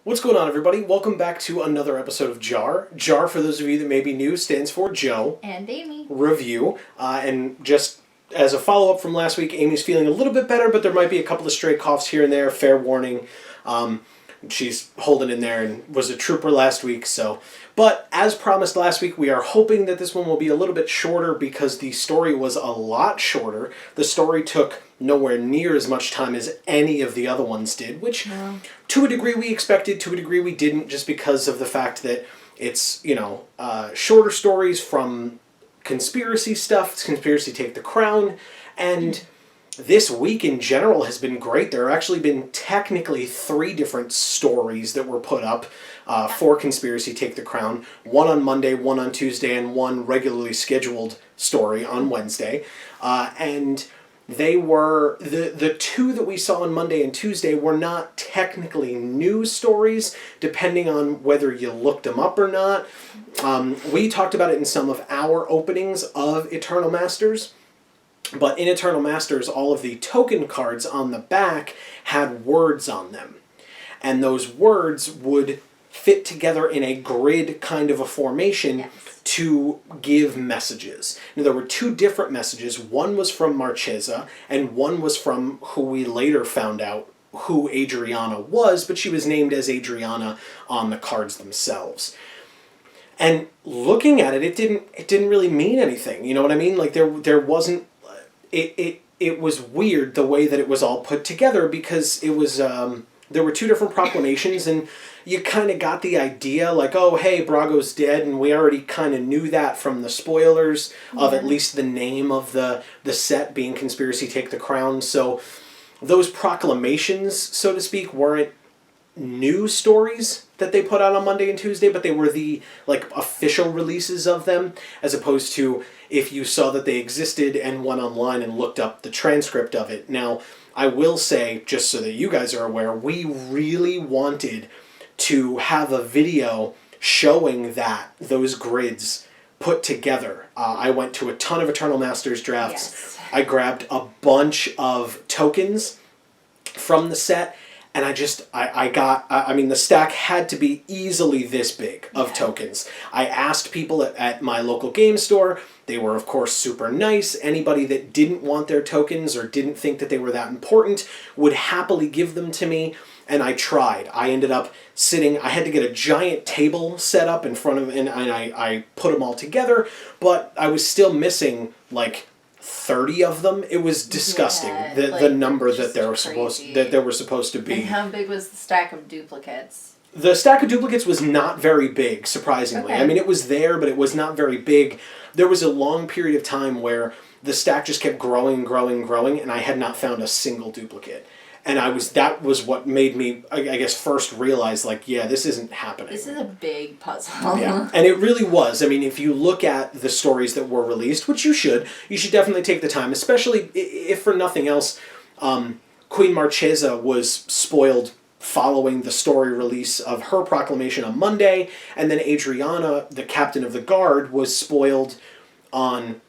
What's going on, everybody? Welcome back to another episode of JAR. JAR, for those of you that may be new, stands for Joe and Amy Review. And just as a follow-up from last week, Amy's feeling a little bit better, but there might be a couple of stray coughs here and there. Fair warning. She's holding in there and was a trooper last week. But as promised last week, we are hoping that this one will be a little bit shorter because the story was a lot shorter. The story took nowhere near as much time as any of the other ones did, which to a degree we expected, to a degree we didn't, just because of the fact that it's, shorter stories from conspiracy stuff. It's Conspiracy Take the Crown, and this week in general has been great. There have actually been technically 3 different stories that were put up for Conspiracy Take the Crown. One on Monday, one on Tuesday, and one regularly scheduled story on Wednesday. And they were, the 2 that we saw on Monday and Tuesday were not technically news stories, depending on whether you looked them up or not. We talked about it in some of our openings of Eternal Masters. But in Eternal Masters, all of the token cards on the back had words on them. And those words would fit together in a grid kind of a formation to give messages. Now, there were 2 different messages. One was from Marchesa, and one was from who we later found out who Adriana was, but she was named as Adriana on the cards themselves. And looking at it, it didn't really mean anything. You know what I mean? Like there wasn't. It was weird the way that it was all put together, because it was there were 2 different proclamations, and you kind of got the idea, like, oh, hey, Brago's dead, and we already kind of knew that from the spoilers of at least the name of the set being Conspiracy Take the Crown. So those proclamations, so to speak, weren't news stories that they put out on Monday and Tuesday, but they were the official releases of them, as opposed to if you saw that they existed and went online and looked up the transcript of it. Now, I will say, just so that you guys are aware, we really wanted to have a video showing those grids put together. I went to a ton of Eternal Masters drafts. Yes. I grabbed a bunch of tokens from the set, and the stack had to be easily this big of tokens. I asked people at my local game store. They were, of course, super nice. Anybody that didn't want their tokens or didn't think that they were that important would happily give them to me, and I tried. I ended up I had to get a giant table set up in front of, and I put them all together, but I was still missing, 30 of them. It was disgusting. The number that there were supposed to be. And how big was the stack of duplicates? The stack of duplicates was not very big, surprisingly. Okay. I mean, it was there, but it was not very big. There was a long period of time where the stack just kept growing and growing and growing, and I had not found a single duplicate. And that was what made me, I guess, first realize, this isn't happening. This is a big puzzle. Yeah, and it really was. I mean, if you look at the stories that were released, which you should definitely take the time, especially if for nothing else, Queen Marchesa was spoiled following the story release of her proclamation on Monday, and then Adriana, the captain of the guard, was spoiled on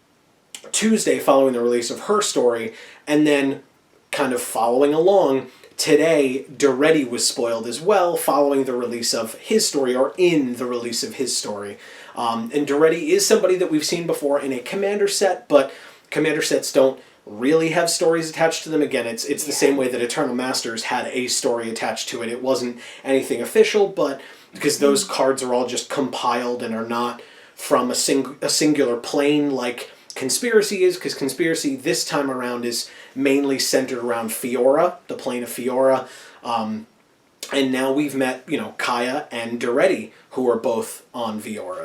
Tuesday following the release of her story, and then kind of following along, today, Doretti was spoiled as well, following the release of his story, or in the release of his story. And Doretti is somebody that we've seen before in a Commander set, but Commander sets don't really have stories attached to them. Again, it's the same way that Eternal Masters had a story attached to it. It wasn't anything official, but because those cards are all just compiled and are not from a singular plane like Conspiracy is, because Conspiracy this time around is mainly centered around Fiora, the plane of Fiora, and now we've met, Kaya and Doretti, who are both on Fiora,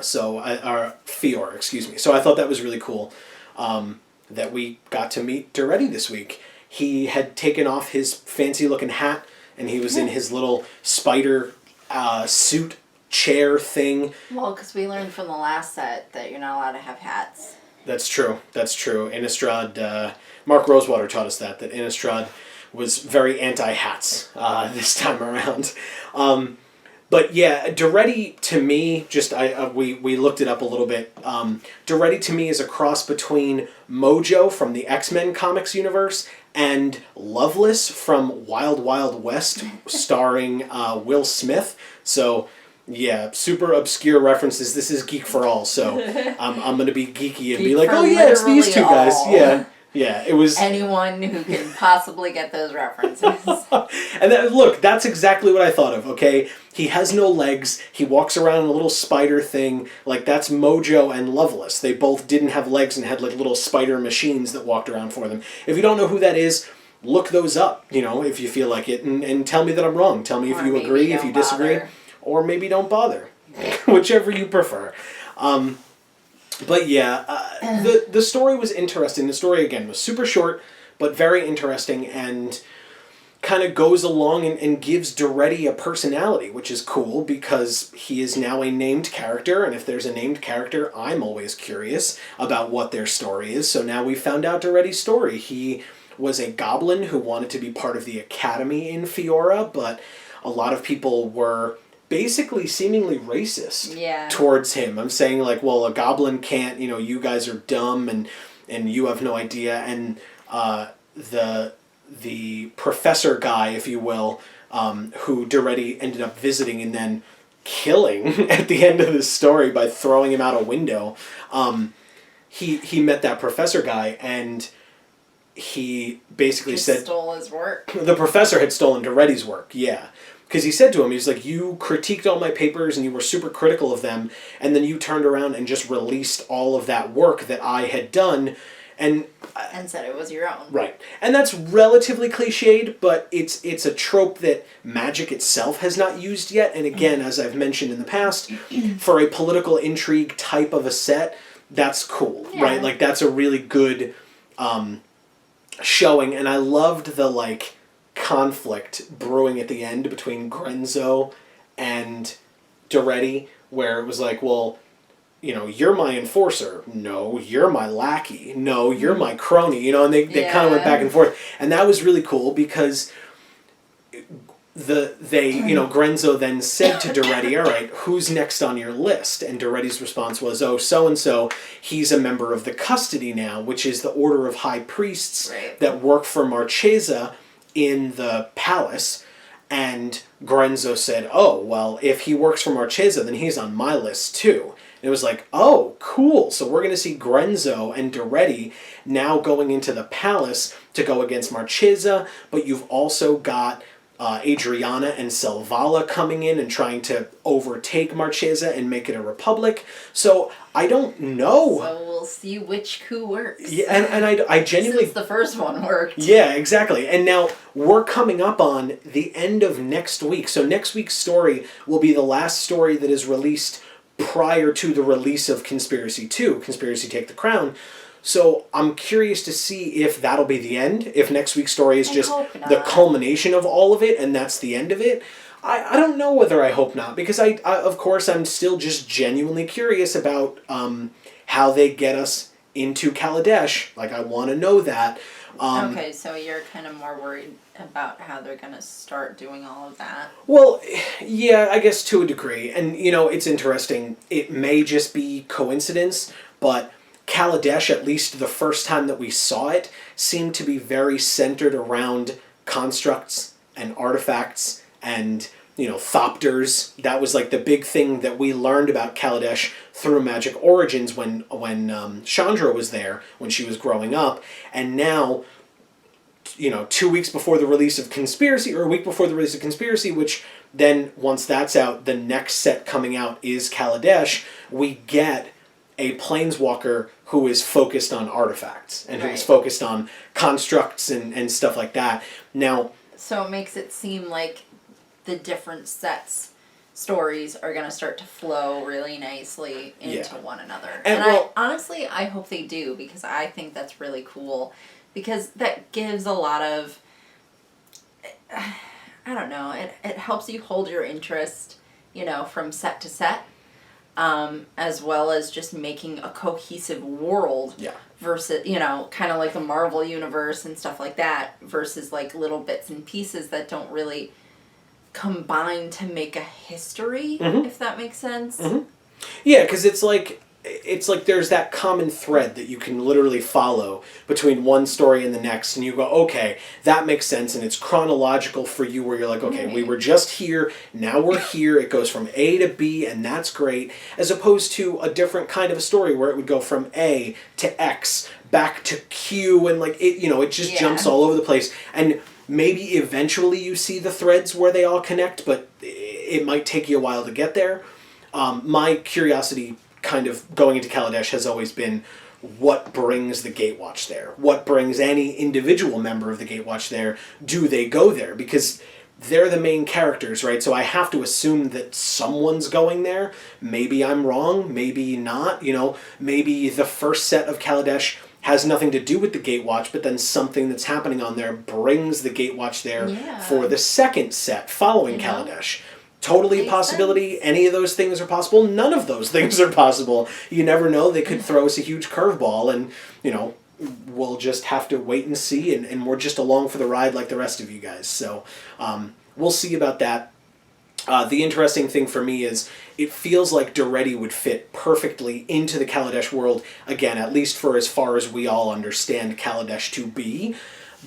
excuse me. So I thought that was really cool, that we got to meet Doretti this week. He had taken off his fancy-looking hat, and he was in his little spider suit chair thing. Well, because we learned from the last set that you're not allowed to have hats. That's true. Innistrad, Mark Rosewater taught us that Innistrad was very anti-hats this time around. But yeah, Duretti to me, just we looked it up a little bit. Duretti to me is a cross between Mojo from the X-Men comics universe and Loveless from Wild Wild West, starring Will Smith. So yeah, super obscure references. This is Geek for All, so I'm going to be geeky and be like, oh yeah, it's these two guys. Yeah. Yeah, it was... Anyone who can possibly get those references. And look, that's exactly what I thought of, okay? He has no legs. He walks around in a little spider thing. Like, that's Mojo and Loveless. They both didn't have legs and had, like, little spider machines that walked around for them. If you don't know who that is, look those up, you know, if you feel like it. And tell me that I'm wrong. Tell me if you agree, if you disagree. Or maybe don't bother. Whichever you prefer. But yeah, the story was interesting. The story, again, was super short, but very interesting, and kind of goes along and gives Duretti a personality, which is cool because he is now a named character, and if there's a named character, I'm always curious about what their story is. So now we found out Duretti's story. He was a goblin who wanted to be part of the academy in Fiora, but a lot of people were basically seemingly racist towards him. I'm saying, like, well, a goblin can't, you know, you guys are dumb and you have no idea. And the professor guy, if you will, who Duretti ended up visiting and then killing at the end of the story by throwing him out a window, he met that professor guy, and he basically said... stole his work. The professor had stolen Duretti's work, yeah. Because he said to him, he was like, you critiqued all my papers and you were super critical of them, and then you turned around and just released all of that work that I had done, and said it was your own. Right. And that's relatively cliched, but it's a trope that Magic itself has not used yet, and again, as I've mentioned in the past, for a political intrigue type of a set, that's cool, right? Like, that's a really good showing, and I loved the, like, conflict brewing at the end between Grenzo and Duretti, where it was like, well, you know, you're my enforcer. No, you're my lackey. No, you're my crony. You know, and they kind of went back and forth. And that was really cool because Grenzo then said to Duretti, all right, who's next on your list? And Duretti's response was, oh, so-and-so, he's a member of the custody now, which is the order of high priests that work for Marchesa in the palace. And Grenzo said, oh, well, if he works for Marchesa, then he's on my list too. And it was like, oh, cool. So we're going to see Grenzo and Duretti now going into the palace to go against Marchesa, but you've also got Adriana and Selvala coming in and trying to overtake Marchesa and make it a republic. So I don't know. So we'll see which coup works. Yeah, and I genuinely... Since the first one worked. Yeah, exactly. And now we're coming up on the end of next week. So next week's story will be the last story that is released prior to the release of Conspiracy 2, Conspiracy Take the Crown. So I'm curious to see if that'll be the end, if next week's story is just the culmination of all of it and that's the end of it. I don't know whether I hope not, because I of course I'm still just genuinely curious about how they get us into Kaladesh. Like, I want to know that. Okay, so you're kind of more worried about how they're going to start doing all of that? Well, yeah, I guess to a degree. And, you know, it's interesting. It may just be coincidence, but Kaladesh, at least the first time that we saw it, seemed to be very centered around constructs and artifacts and, you know, thopters. That was like the big thing that we learned about Kaladesh through Magic Origins when Chandra was there, when she was growing up. And now, you know, 2 weeks before the release of Conspiracy, or a week before the release of Conspiracy, which then, once that's out, the next set coming out is Kaladesh, we get a planeswalker who is focused on artifacts and who is focused on constructs and stuff like that. Now, so it makes it seem like the different sets stories are going to start to flow really nicely into one another. And honestly, I hope they do, because I think that's really cool, because that gives a lot of, I don't know, it helps you hold your interest, you know, from set to set. As well as just making a cohesive world versus, you know, kind of like the Marvel universe and stuff like that, versus like little bits and pieces that don't really combine to make a history, if that makes sense. Yeah, because it's like there's that common thread that you can literally follow between one story and the next, and you go, okay, that makes sense, and it's chronological for you where you're like, okay, we were just here, now we're here, it goes from A to B, and that's great, as opposed to a different kind of a story where it would go from A to X, back to Q, and like, it just jumps all over the place, and maybe eventually you see the threads where they all connect, but it might take you a while to get there. My curiosity kind of going into Kaladesh has always been what brings the Gatewatch there? What brings any individual member of the Gatewatch there? Do they go there? Because they're the main characters, right? So I have to assume that someone's going there. Maybe I'm wrong, maybe not. Maybe the first set of Kaladesh has nothing to do with the Gatewatch, but then something that's happening on there brings the Gatewatch there for the second set following Kaladesh. Totally a possibility. Sense. Any of those things are possible. None of those things are possible. You never know. They could throw us a huge curveball, and, we'll just have to wait and see, and we're just along for the ride like the rest of you guys. So we'll see about that. The interesting thing for me is it feels like Doretti would fit perfectly into the Kaladesh world, again, at least for as far as we all understand Kaladesh to be,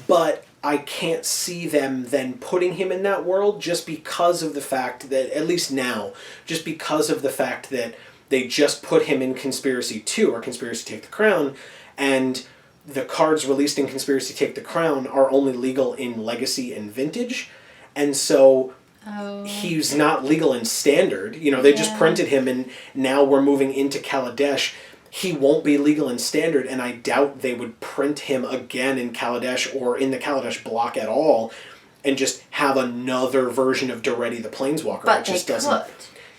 but I can't see them then putting him in that world just because of the fact that, at least now, just because of the fact that they just put him in Conspiracy 2, or Conspiracy Take the Crown, and the cards released in Conspiracy Take the Crown are only legal in Legacy and Vintage, and so he's not legal in Standard. They just printed him, and now we're moving into Kaladesh. He won't be legal in Standard, and I doubt they would print him again in Kaladesh or in the Kaladesh block at all, and just have another version of Doretti the Planeswalker. But it just they doesn't. Could.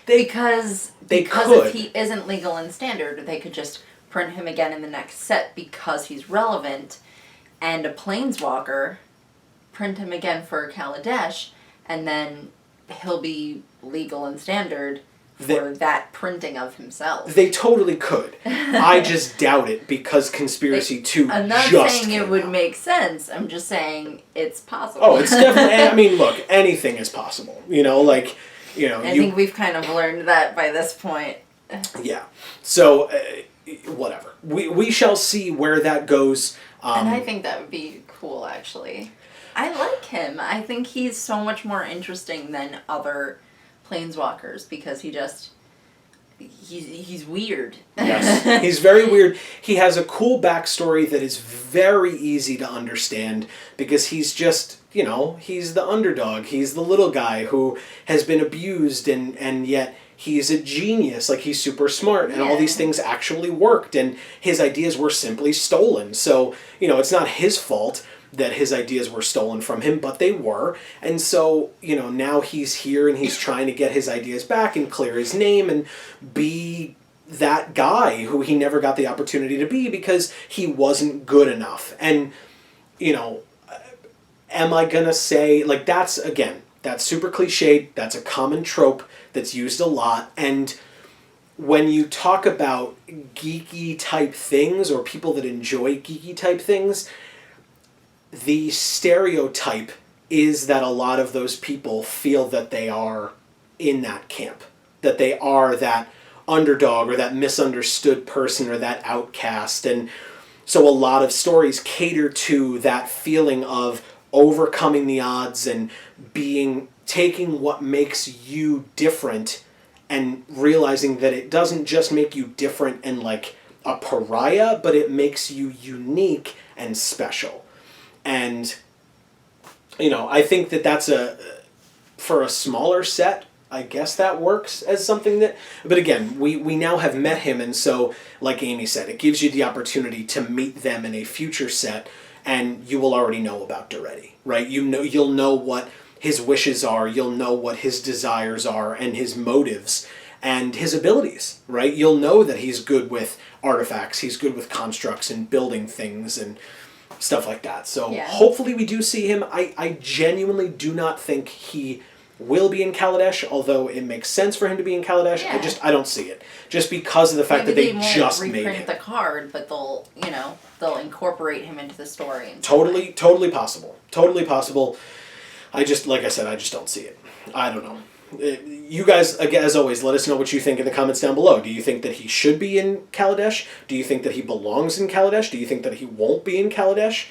Because if he isn't legal in Standard, they could just print him again in the next set because he's relevant, and a Planeswalker, print him again for Kaladesh, and then he'll be legal in Standard for that printing of himself. They totally could. I just doubt it because Conspiracy 2 I'm not just saying it would make sense. I'm just saying it's possible. Oh, it's definitely... look, anything is possible. I think we've kind of learned that by this point. Yeah. So, whatever. We shall see where that goes. And I think that would be cool, actually. I like him. I think he's so much more interesting than other Planeswalkers because he's weird. Yes, he's very weird. He has a cool backstory that is very easy to understand because he's just, he's the underdog. He's the little guy who has been abused and yet he's a genius. Like, he's super smart and all these things actually worked and his ideas were simply stolen. So, it's not his fault that his ideas were stolen from him, but they were. And so, now he's here and he's trying to get his ideas back and clear his name and be that guy who he never got the opportunity to be because he wasn't good enough. And, am I gonna say, that's super cliched, that's a common trope that's used a lot, and when you talk about geeky type things or people that enjoy geeky type things, the stereotype is that a lot of those people feel that they are in that camp, that they are that underdog or that misunderstood person or that outcast. And so a lot of stories cater to that feeling of overcoming the odds and taking what makes you different and realizing that it doesn't just make you different and like a pariah, but it makes you unique and special. And, I think that that's for a smaller set, I guess that works as something that, but again, we now have met him, and so, like Amy said, it gives you the opportunity to meet them in a future set, and you will already know about Doretti, right? You'll know what his wishes are, you'll know what his desires are, and his motives, and his abilities, right? You'll know that he's good with artifacts, he's good with constructs and building things, and stuff like that. So hopefully we do see him. I genuinely do not think he will be in Kaladesh, although it makes sense for him to be in Kaladesh. Yeah. I don't see it. Just because of the fact that they just made him. Reprint the card, but they'll incorporate him into the story. Totally possible. Totally possible. like I said, I just don't see it. I don't know. You guys, again, as always, let us know what you think in the comments down below. Do you think that he should be in Kaladesh? Do you think that he belongs in Kaladesh? Do you think that he won't be in Kaladesh?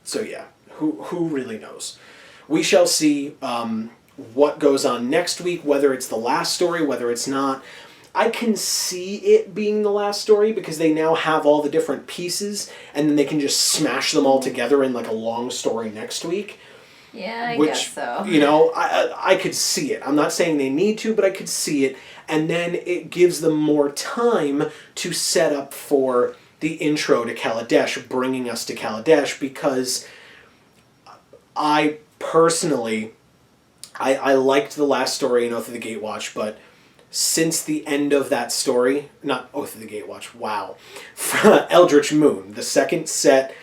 So yeah, who really knows? We shall see what goes on next week, whether it's the last story, whether it's not. I can see it being the last story because they now have all the different pieces and then they can just smash them all together in like a long story next week. Yeah, I guess so. You know, I could see it. I'm not saying they need to, but I could see it. And then it gives them more time to set up for the intro to Kaladesh, bringing us to Kaladesh, because I personally, I liked the last story in Oath of the Gatewatch, but since the end of that story, not Oath of the Gatewatch, wow, Eldritch Moon, the second set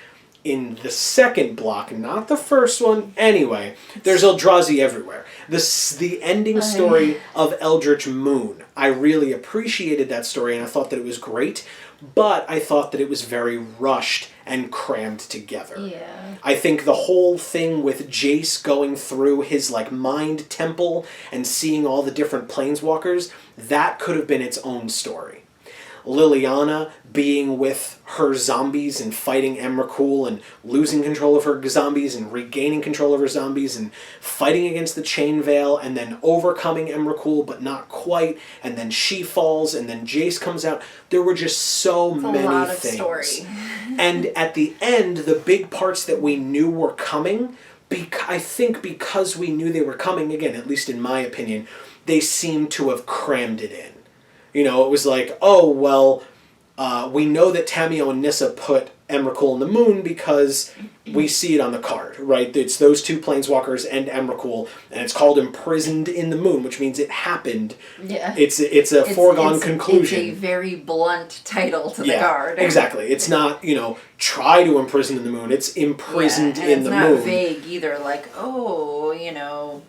in the second block, not the first one. Anyway, there's Eldrazi everywhere. The ending story of Eldritch Moon, I really appreciated that story and I thought that it was great, but I thought that it was very rushed and crammed together. Yeah. I think the whole thing with Jace going through his like mind temple and seeing all the different planeswalkers, that could have been its own story. Liliana being with her zombies and fighting Emrakul and losing control of her zombies and regaining control of her zombies and fighting against the Chain Veil and then overcoming Emrakul but not quite, and then she falls and then Jace comes out. There were just so many things. A lot of story. And at the end, the big parts that we knew were coming, I think because we knew they were coming, again, at least in my opinion, they seemed to have crammed it in. You know, it was like, oh, well, we know that Tamiyo and Nissa put Emrakul in the moon because we see it on the card, right? It's those two planeswalkers and Emrakul, and it's called Imprisoned in the Moon, which means it happened. Yeah. It's a foregone conclusion. It's a very blunt title to the card. Exactly. It's not, you know, try to imprison in the moon. It's imprisoned in the moon. It's not vague either, like, oh, you know...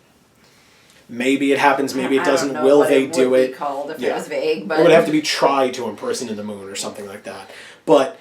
Maybe it happens, maybe it doesn't. Will they do it? Be called if it was vague, but it would have to be try to imprison in the moon or something like that. But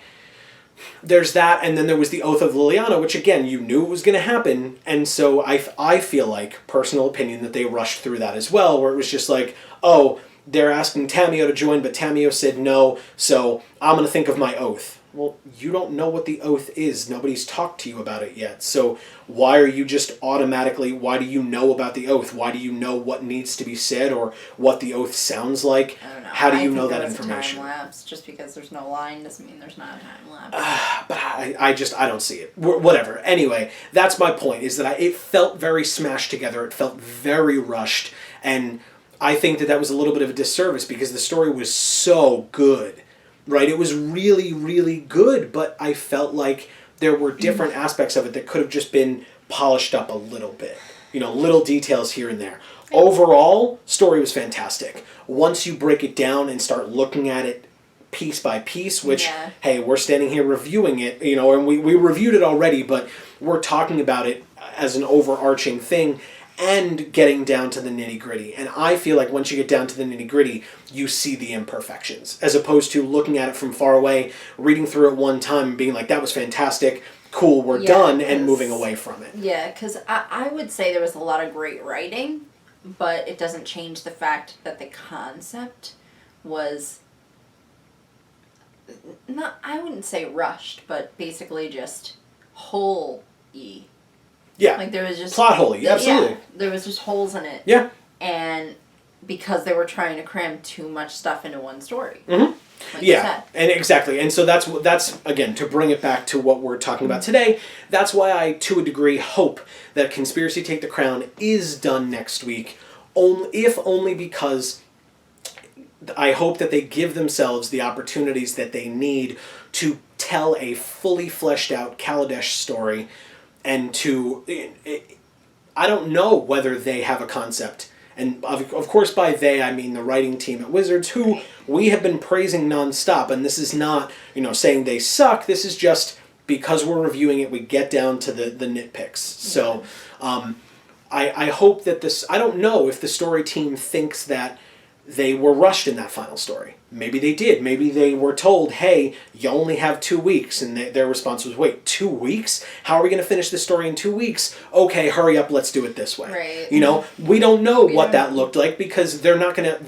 there's that, and then there was the Oath of Liliana, which again you knew it was going to happen, and so I feel like, personal opinion, that they rushed through that as well, where it was just like, oh, they're asking Tamiyo to join, but Tamiyo said no, so I'm going to think of my oath. Well, you don't know what the oath is. Nobody's talked to you about it yet. So why are you just automatically, why do you know about the oath? Why do you know what needs to be said or what the oath sounds like? I don't know. How do you know that information? Time lapse. Just because there's no line doesn't mean there's not a time lapse. But I don't see it. Whatever. Anyway, that's my point, is that it felt very smashed together. It felt very rushed. And I think that was a little bit of a disservice because the story was so good. Right, it was really, really good, but I felt like there were different aspects of it that could have just been polished up a little bit. You know, little details here and there. Overall, story was fantastic. Once you break it down and start looking at it piece by piece, which, hey, we're standing here reviewing it, you know, and we reviewed it already, but we're talking about it as an overarching thing and getting down to the nitty-gritty. And I feel like once you get down to the nitty-gritty, you see the imperfections, as opposed to looking at it from far away, reading through it one time and being like, that was fantastic, cool, we're done, and moving away from it. Yeah, because I would say there was a lot of great writing, but it doesn't change the fact that the concept was not, I wouldn't say rushed, but basically just whole-y. Yeah. Like there was just plot holy, absolutely. Yeah, there was just holes in it. Yeah. And because they were trying to cram too much stuff into one story. Mm-hmm. Like and exactly. And so that's again, to bring it back to what we're talking about today, that's why I, to a degree, hope that Conspiracy Take the Crown is done next week, if only because I hope that they give themselves the opportunities that they need to tell a fully fleshed out Kaladesh story. And I don't know whether they have a concept. And of course by they, I mean the writing team at Wizards, who we have been praising nonstop. And this is not, you know, saying they suck. This is just because we're reviewing it, we get down to the nitpicks. So I hope that this, I don't know if the story team thinks that they were rushed in that final story. Maybe they did. Maybe they were told, hey, you only have 2 weeks. And their response was, wait, 2 weeks? How are we going to finish this story in 2 weeks? Okay, hurry up, let's do it this way. Right. You know, we don't know what that looked like because they're not going to...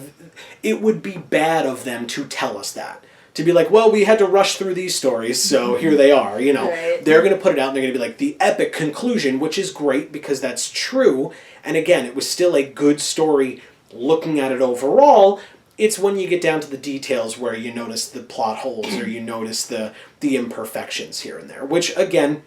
It would be bad of them to tell us that. To be like, well, we had to rush through these stories, so here they are, you know. Right. They're going to put it out and they're going to be like, the epic conclusion, which is great because that's true. And again, it was still a good story looking at it overall. It's when you get down to the details where you notice the plot holes or you notice the imperfections here and there. Which, again,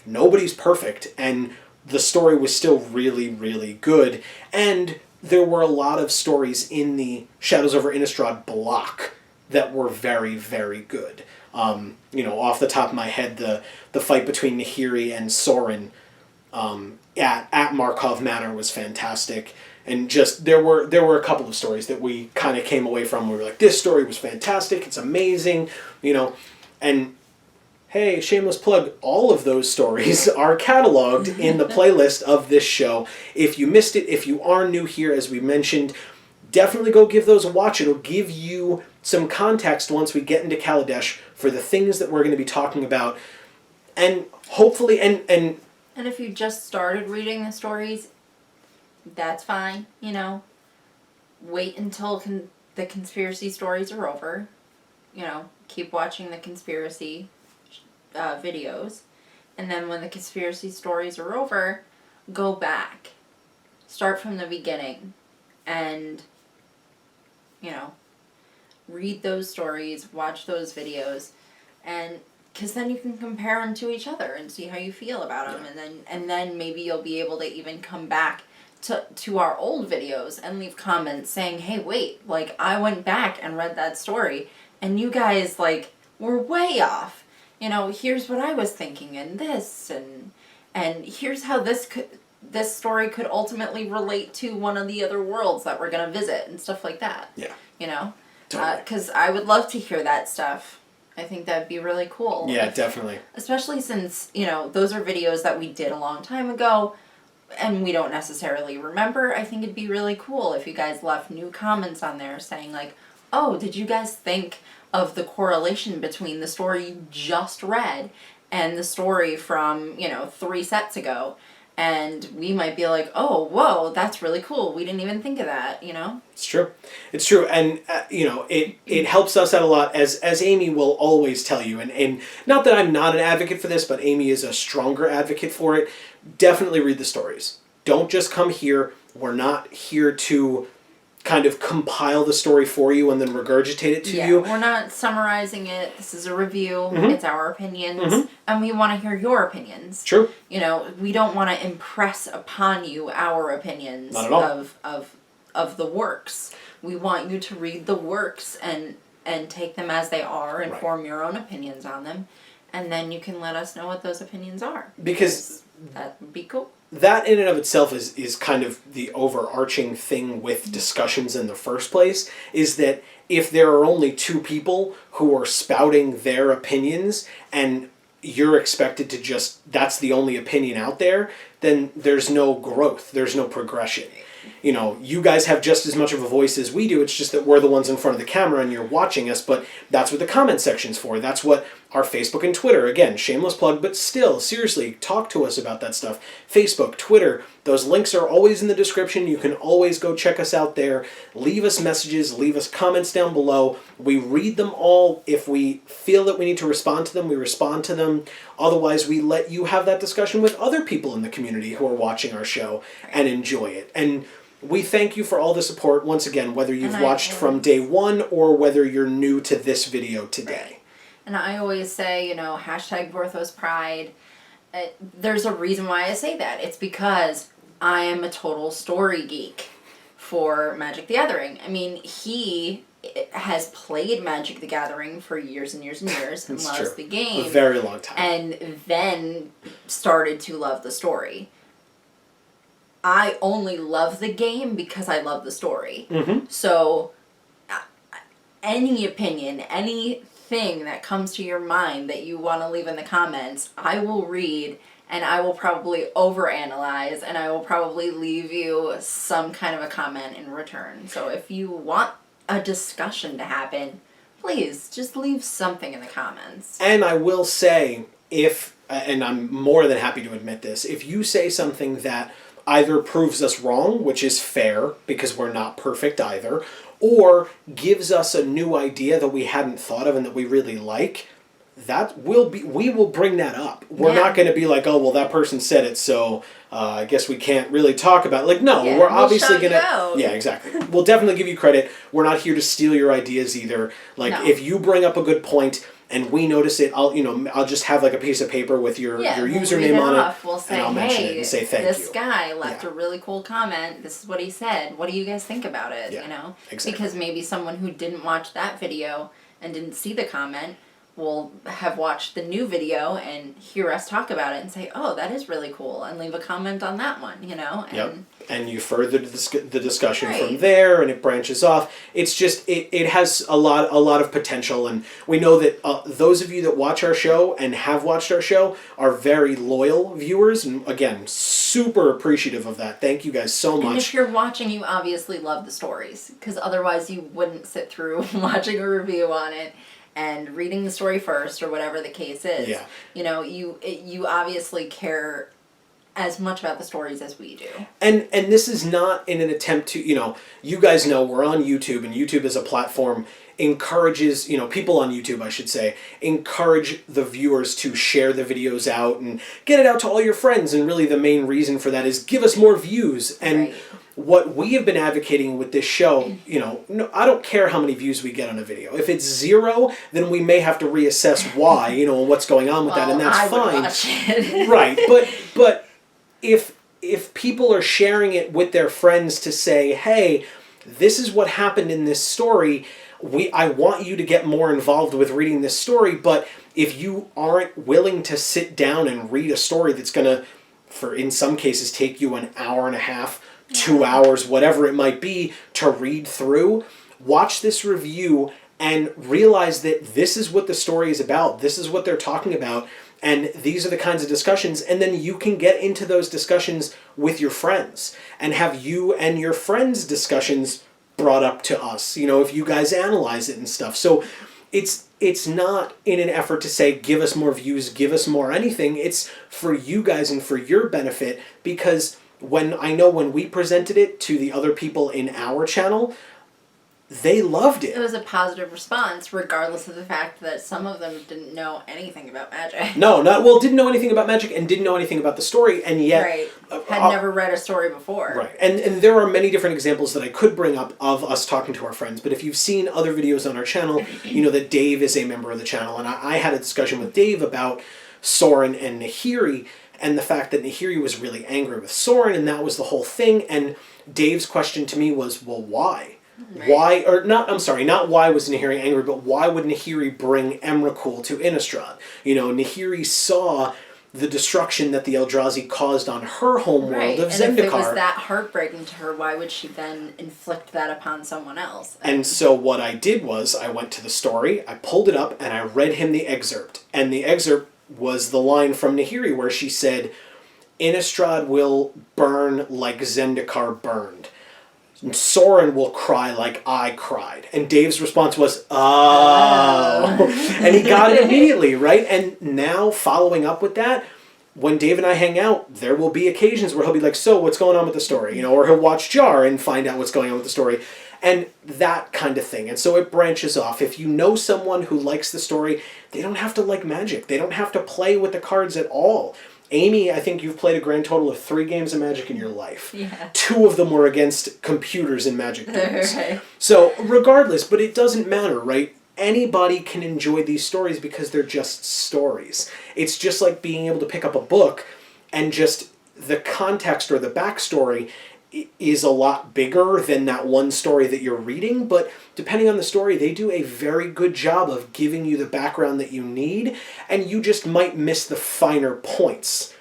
nobody's perfect. And the story was still really, really good. And there were a lot of stories in the Shadows over Innistrad block that were very, very good. You know, off the top of my head, the fight between Nahiri and Sorin at Markov Manor was fantastic. And just there were a couple of stories that we kind of came away from. We were like, this story was fantastic. It's amazing, you know. And hey, shameless plug, all of those stories are cataloged in the playlist of this show. If you missed it, if you are new here, as we mentioned, definitely go give those a watch. It'll give you some context once we get into Kaladesh for the things that we're going to be talking about. And hopefully, and if you just started reading the stories, that's fine, you know. Wait until the conspiracy stories are over. You know, keep watching the conspiracy videos. And then when the conspiracy stories are over, go back. Start from the beginning. And, you know, read those stories, watch those videos, and because then you can compare them to each other and see how you feel about them, and then maybe you'll be able to even come back to our old videos and leave comments saying, hey, wait, like, I went back and read that story, and you guys, like, were way off. You know, here's what I was thinking, and this, and here's how this story could ultimately relate to one of the other worlds that we're going to visit, and stuff like that. Yeah. You know? Totally. Because I would love to hear that stuff. I think that'd be really cool. Yeah, definitely. Especially since, you know, those are videos that we did a long time ago, and we don't necessarily remember. I think it'd be really cool if you guys left new comments on there saying, like, oh, did you guys think of the correlation between the story you just read and the story from, you know, 3 sets ago? And we might be like, oh, whoa, that's really cool. We didn't even think of that, you know? It's true. It's true. And, you know, it helps us out a lot, as Amy will always tell you. And not that I'm not an advocate for this, but Amy is a stronger advocate for it. Definitely read the stories. Don't just come here. We're not here to kind of compile the story for you and then regurgitate it to you. We're not summarizing it. This is a review. It's our opinions. And we want to hear your opinions. True. You know, we don't want to impress upon you our opinions Not at all. of the works. We want you to read the works and take them as they are and form your own opinions on them. And then you can let us know what those opinions are. Because that would be cool. That in and of itself is kind of the overarching thing with discussions in the first place, is that if there are only 2 people who are spouting their opinions and you're expected to just, that's the only opinion out there, then there's no growth, there's no progression. You know, you guys have just as much of a voice as we do. It's just that we're the ones in front of the camera and you're watching us, but that's what the comment section's for. That's what our Facebook and Twitter, again, shameless plug, but still, seriously, talk to us about that stuff. Facebook, Twitter, those links are always in the description. You can always go check us out there. Leave us messages, leave us comments down below. We read them all. If we feel that we need to respond to them, we respond to them. Otherwise, we let you have that discussion with other people in the community who are watching our show and enjoy it. And we thank you for all the support, once again, whether you've watched from day one or whether you're new to this video today. And I always say, you know, hashtag Vorthos Pride. There's a reason why I say that. It's because I am a total story geek for Magic the Gathering. I mean, he has played Magic the Gathering for years and years and years and loves the game. A very long time. And then started to love the story. I only love the game because I love the story. So, any opinion, anything that comes to your mind that you want to leave in the comments, I will read and I will probably overanalyze, and I will probably leave you some kind of a comment in return. So if you want a discussion to happen, please just leave something in the comments. And I will say, and I'm more than happy to admit this, if you say something that either proves us wrong, which is fair because we're not perfect either, or gives us a new idea that we hadn't thought of and that we really like, we will bring that up. We're not going to be like, oh, well, that person said it, so I guess we can't really talk about it. Like, no, we're obviously going to... Yeah, exactly. We'll definitely give you credit. We're not here to steal your ideas either. Like, if you bring up a good point and we notice it, I'll just have like a piece of paper with your username on it. We'll say, and I'll mention it and say thank you. This guy left a really cool comment. This is what he said. What do you guys think about it? Yeah, you know? Exactly. Because maybe someone who didn't watch that video and didn't see the comment will have watched the new video and hear us talk about it and say, oh, that is really cool, and leave a comment on that one, you know? And you further the discussion from there, and it branches off. It's just, it has a lot of potential, and we know that those of you that watch our show and have watched our show are very loyal viewers, and again, super appreciative of that. Thank you guys so much. And if you're watching, you obviously love the stories, because otherwise you wouldn't sit through watching a review on it and reading the story first, or whatever the case is. Yeah. You know, you obviously care as much about the stories as we do. And this is not in an attempt to, you guys know we're on YouTube, and YouTube as a platform encourages, people on YouTube, I should say, encourage the viewers to share the videos out and get it out to all your friends. And really the main reason for that is give us more views. And what we have been advocating with this show, I don't care how many views we get on a video. If it's 0, then we may have to reassess why, and what's going on with that, and that's fine. Watch it. Right, but if people are sharing it with their friends to say, hey, this is what happened in this story, I want you to get more involved with reading this story, but if you aren't willing to sit down and read a story that's going to, in some cases, take you an hour and a half, 2 hours, whatever it might be, to read through, watch this review and realize that this is what the story is about, this is what they're talking about, and these are the kinds of discussions, and then you can get into those discussions with your friends and have you and your friends' discussions brought up to us, if you guys analyze it and stuff. So it's not in an effort to say, give us more views, give us more anything. It's for you guys and for your benefit, because when we presented it to the other people in our channel, they loved it. It was a positive response, regardless of the fact that some of them didn't know anything about magic. Didn't know anything about magic and didn't know anything about the story, and yet... Had never read a story before. Right. And there are many different examples that I could bring up of us talking to our friends, but if you've seen other videos on our channel, you know that Dave is a member of the channel, and I had a discussion with Dave about Soren and Nahiri, and the fact that Nahiri was really angry with Soren, and that was the whole thing, and Dave's question to me was, well, why? Right. Not why was Nahiri angry, but why would Nahiri bring Emrakul to Innistrad? Nahiri saw the destruction that the Eldrazi caused on her homeworld of Zendikar. And if it was that heartbreaking to her, why would she then inflict that upon someone else? And so what I did was, I went to the story, I pulled it up, and I read him the excerpt. And the excerpt was the line from Nahiri where she said, Innistrad will burn like Zendikar burned. Soren will cry like I cried. And Dave's response was, oh. And he got it immediately, right? And now, following up with that, when Dave and I hang out, there will be occasions where he'll be like, so, what's going on with the story? Or he'll watch JaAR and find out what's going on with the story. And that kind of thing. And so it branches off. If you know someone who likes the story, they don't have to like Magic. They don't have to play with the cards at all. Amy, I think you've played a grand total of 3 games of Magic in your life. Yeah. 2 of them were against computers in Magic games. Right. So, regardless, but it doesn't matter, right? Anybody can enjoy these stories because they're just stories. It's just like being able to pick up a book and just the context or the backstory is a lot bigger than that one story that you're reading, but depending on the story, they do a very good job of giving you the background that you need, and you just might miss the finer points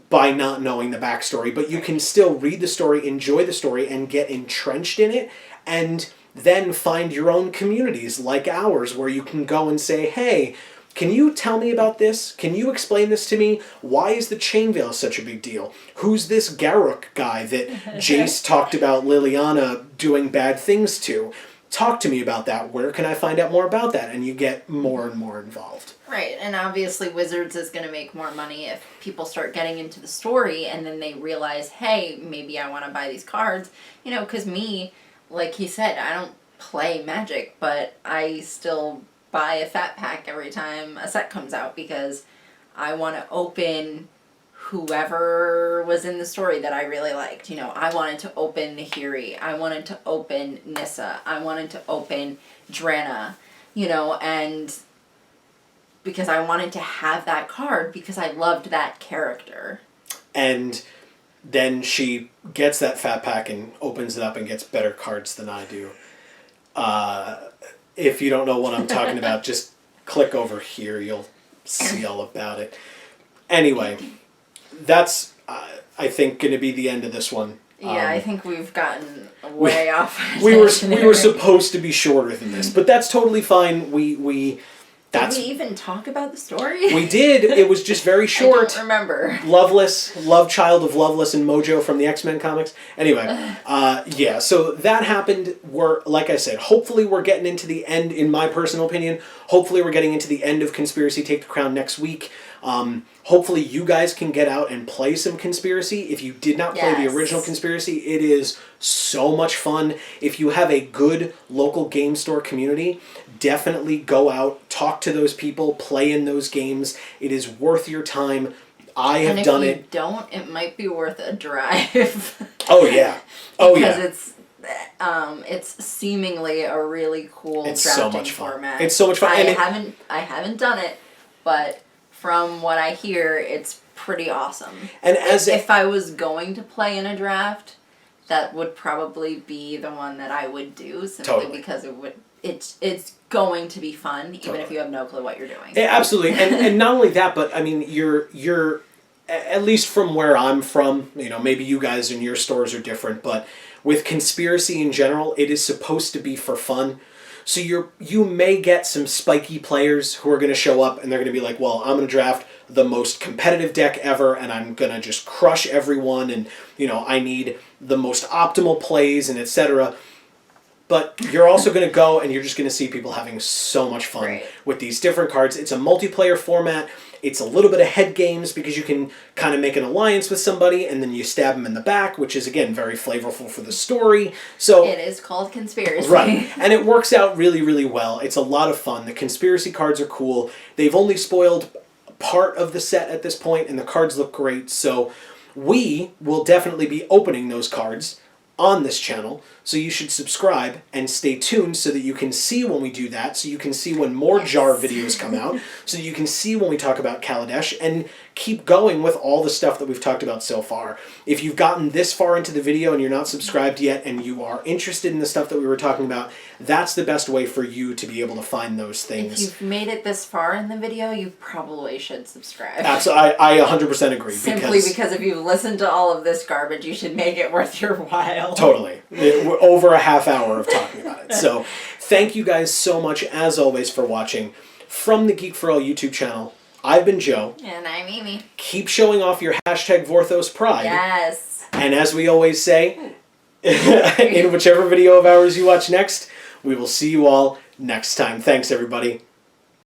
by not knowing the backstory, but you can still read the story, enjoy the story, and get entrenched in it, and then find your own communities like ours where you can go and say, hey, can you tell me about this? Can you explain this to me? Why is the chain veil such a big deal? Who's this Garruk guy that Jace talked about Liliana doing bad things to? Talk to me about that. Where can I find out more about that? And you get more and more involved. Right, and obviously Wizards is going to make more money if people start getting into the story and then they realize, hey, maybe I want to buy these cards. You know, because me, like he said, I don't play Magic, but I still buy a fat pack every time a set comes out because I want to open whoever was in the story that I really liked. You know, I wanted to open Nahiri. I wanted to open Nissa. I wanted to open Drana, you know, and because I wanted to have that card because I loved that character. And then she gets that fat pack and opens it up and gets better cards than I do. If you don't know what I'm talking about, just click over here. You'll see all about it. Anyway, that's, I think, going to be the end of this one. Yeah, I think we've gotten way off. We were supposed to be shorter than this, but that's totally fine. Did we even talk about the story? We did. It was just very short. I don't remember. Loveless, love child of Loveless and Mojo from the X-Men comics. Anyway, yeah, so that happened. Like I said, hopefully we're getting into the end, in my personal opinion. Hopefully we're getting into the end of Conspiracy Take the Crown next week. Hopefully you guys can get out and play some Conspiracy. If you did not play the original Conspiracy, it is so much fun. If you have a good local game store community, definitely go out, talk to those people, play in those games. It is worth your time. I have done it. And if you don't, it might be worth a drive. Oh yeah. Oh yeah. Because it's seemingly a really cool drafting format. It's so much fun. I haven't done it, but from what I hear, it's pretty awesome. And if I was going to play in a draft, that would probably be the one that I would do, simply because it's going to be fun, even if you have no clue what you're doing. Yeah, absolutely. And not only that, but I mean, you're at least from where I'm from, you know, maybe you guys and your stores are different, but with Conspiracy in general, it is supposed to be for fun. So you may get some spiky players who are going to show up and they're going to be like, well, I'm going to draft the most competitive deck ever and I'm going to just crush everyone and, you know, I need the most optimal plays and etc. But you're also going to go and you're just going to see people having so much fun with these different cards. It's a multiplayer format. It's a little bit of head games because you can kind of make an alliance with somebody and then you stab them in the back, which is, again, very flavorful for the story. So it is called Conspiracy. Right. And it works out really, really well. It's a lot of fun. The Conspiracy cards are cool. They've only spoiled part of the set at this point, and the cards look great. So we will definitely be opening those cards on this channel, so you should subscribe and stay tuned so that you can see when we do that, so you can see when more JaAR videos come out, so you can see when we talk about Kaladesh, and keep going with all the stuff that we've talked about so far. If you've gotten this far into the video and you're not subscribed yet and you are interested in the stuff that we were talking about, that's the best way for you to be able to find those things. If you've made it this far in the video, you probably should subscribe. Absolutely, I 100% agree. Simply because if you've listened to all of this garbage, you should make it worth your while. Totally. We're over a half hour of talking about it. So thank you guys so much, as always, for watching. From the Geek for All YouTube channel, I've been Joe. And I'm Amy. Keep showing off your hashtag Vorthos Pride. Yes. And as we always say, in whichever video of ours you watch next, we will see you all next time. Thanks, everybody.